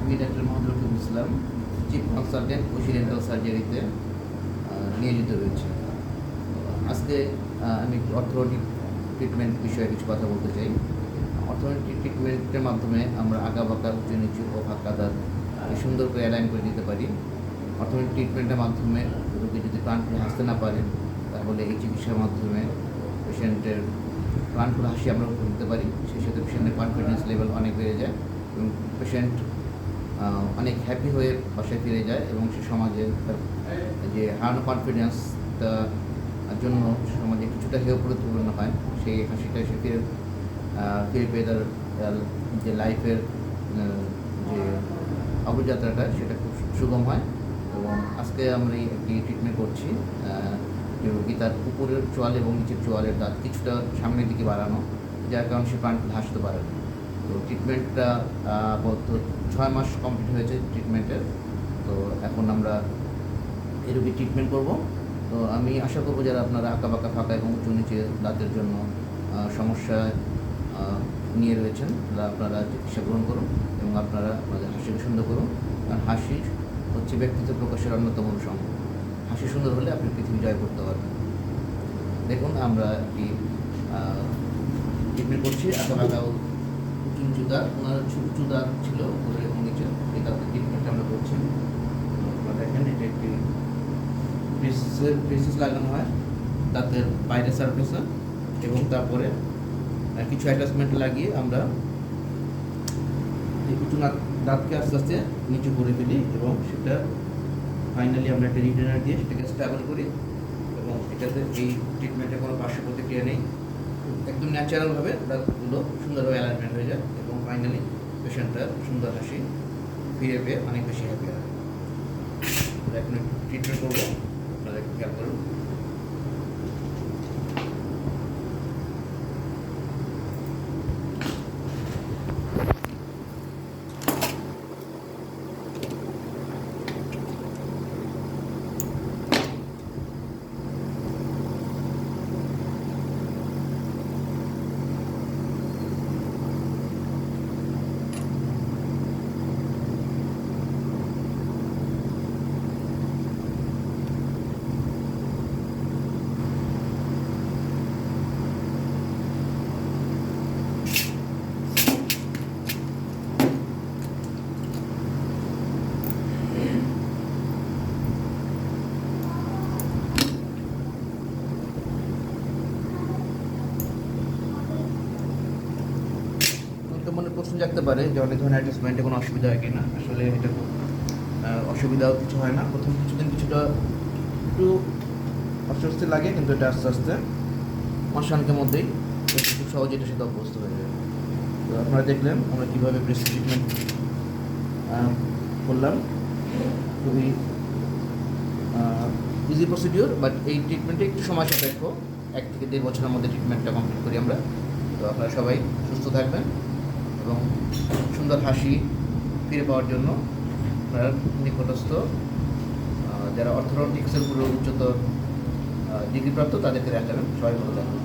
আমি doctor Mohammad Rafiqul Islam, chief consultant dental সার্জারিতে নিয়োজিত রয়েছে। আজকে আমি অর্থোডন্টিক ট্রিটমেন্ট বিষয়ে কিছু কথা বলতে চাই। অর্থোডন্টিক ট্রিটমেন্টের মাধ্যমে আমরা আঁকা বাঁকা, উঁচু নিচু ও ফাঁকা দাঁত সুন্দর করে অ্যালাইন করে দিতে পারি। অর্থোডন্টিক ট্রিটমেন্টের মাধ্যমে রোগী যদি প্রাণ খুলে হাসতে না পারেন, তাহলে এই চিকিৎসার মাধ্যমে পেশেন্টের প্রাণ খুলে হাসি আমরা দিতে পারি। সেই সাথে পেশেন্টের কনফিডেন্স লেভেল অনেক বেড়ে যায় এবং পেশেন্ট অনেক হ্যাপি হয়ে বাসায় ফিরে যায় এবং সে সমাজে তার যে হারানো কনফিডেন্সটা জন্য সমাজে কিছুটা হেয় প্রতিপন্ন হয়, সেই হাসিটা সে ফিরে পেয়ে তার যে লাইফের যে অগ্রযাত্রাটা সেটা খুব সুগম হয়। এবং আজকে আমরা একটি ট্রিটমেন্ট করছি যে রোগী তার উপরের চোয়াল এবং নিচের চোয়ালের দাঁত কিছুটা সামনের দিকে বাড়ানো, যার কারণে সে প্রাণ খুলে হাসতে পারে না। তো ট্রিটমেন্টটা আপাতত 6 মাস কমপ্লিট হয়েছে ট্রিটমেন্টের। তো এখন আমরা এই রোগীর ট্রিটমেন্ট করব। তো আমি আশা করবো যারা আপনারা আঁকা বাঁকা, ফাঁকা এবং উঁচু নিচে দাঁতের জন্য সমস্যা নিয়ে রয়েছেন, তারা আপনারা চিকিৎসা গ্রহণ করুন এবং আপনারা আপনাদের হাসিকে সুন্দর করুন। কারণ হাসি হচ্ছে ব্যক্তিত্ব প্রকাশের অন্যতম অংশ। হাসি সুন্দর হলে আপনি পৃথিবী জয় করতে পারবেন। দেখুন আমরা একটি ট্রিটমেন্ট করছি আঁকা বাঁকা উঁচু নিচু দাঁত। ওনার উঁচু দাঁত ছিল উপরে এবং নিচে, এই দাঁতের ট্রিটমেন্টটা আমরা করছি। আপনারা দেখেন এটা একটি ব্রেসেস লাগানো হয় দাঁতের বাইরের সারফেসে এবং তারপরে কিছু অ্যাটাচমেন্ট লাগিয়ে আমরা এই উঁচু দাঁতকে আস্তে আস্তে নিচু করে ফেলি এবং সেটা ফাইনালি আমরা একটা রিটেনার দিয়ে সেটাকে স্টেবল করি এবং এটাতে এই ট্রিটমেন্টে কোনো পার্শ্ব প্রতিক্রিয়া নেই। একদম ন্যাচারালভাবে দাঁতগুলো সুন্দরভাবে অ্যালাইনমেন্ট হয়ে যায় এবং ফাইনালি পেশেন্টটা সুন্দর হাসি ফিরে পেয়ে অনেক বেশি হ্যাপি হয়। এখন ট্রিটমেন্ট করবো, আপনারা একটু খেয়াল করুন। মনে প্রশ্ন জাগতে পারে যে অনেক ধরনের অ্যাডজাস্টমেন্টে কোনো অসুবিধা হয় কি না। আসলে এটা অসুবিধাও কিছু হয় না। প্রথম কিছুদিন কিছুটা একটু অস্বস্তি লাগে, কিন্তু এটা আস্তে আস্তে মাসখানেকের মধ্যেই খুব সহজে এটার সাথে অভ্যস্ত হয়ে যাবে। তো আপনারা দেখলেন আমরা কীভাবে ব্রেস্ট ট্রিটমেন্ট করলাম। খুবই ইজি প্রসিডিওর, বাট এই ট্রিটমেন্টে একটু সময় সাপেক্ষ। 1 থেকে 1.5 বছরের মধ্যে ট্রিটমেন্টটা কমপ্লিট করি আমরা। তো আপনারা সবাই সুস্থ থাকবেন এবং সুন্দর হাসি ফিরে পাওয়ার জন্য আপনার নিকটস্থ যারা অর্থোডন্টিক্সের পুরো উচ্চতর ডিগ্রিপ্রাপ্ত তাদেরকে দেখাবেন। সবাই ভালো থাকবেন।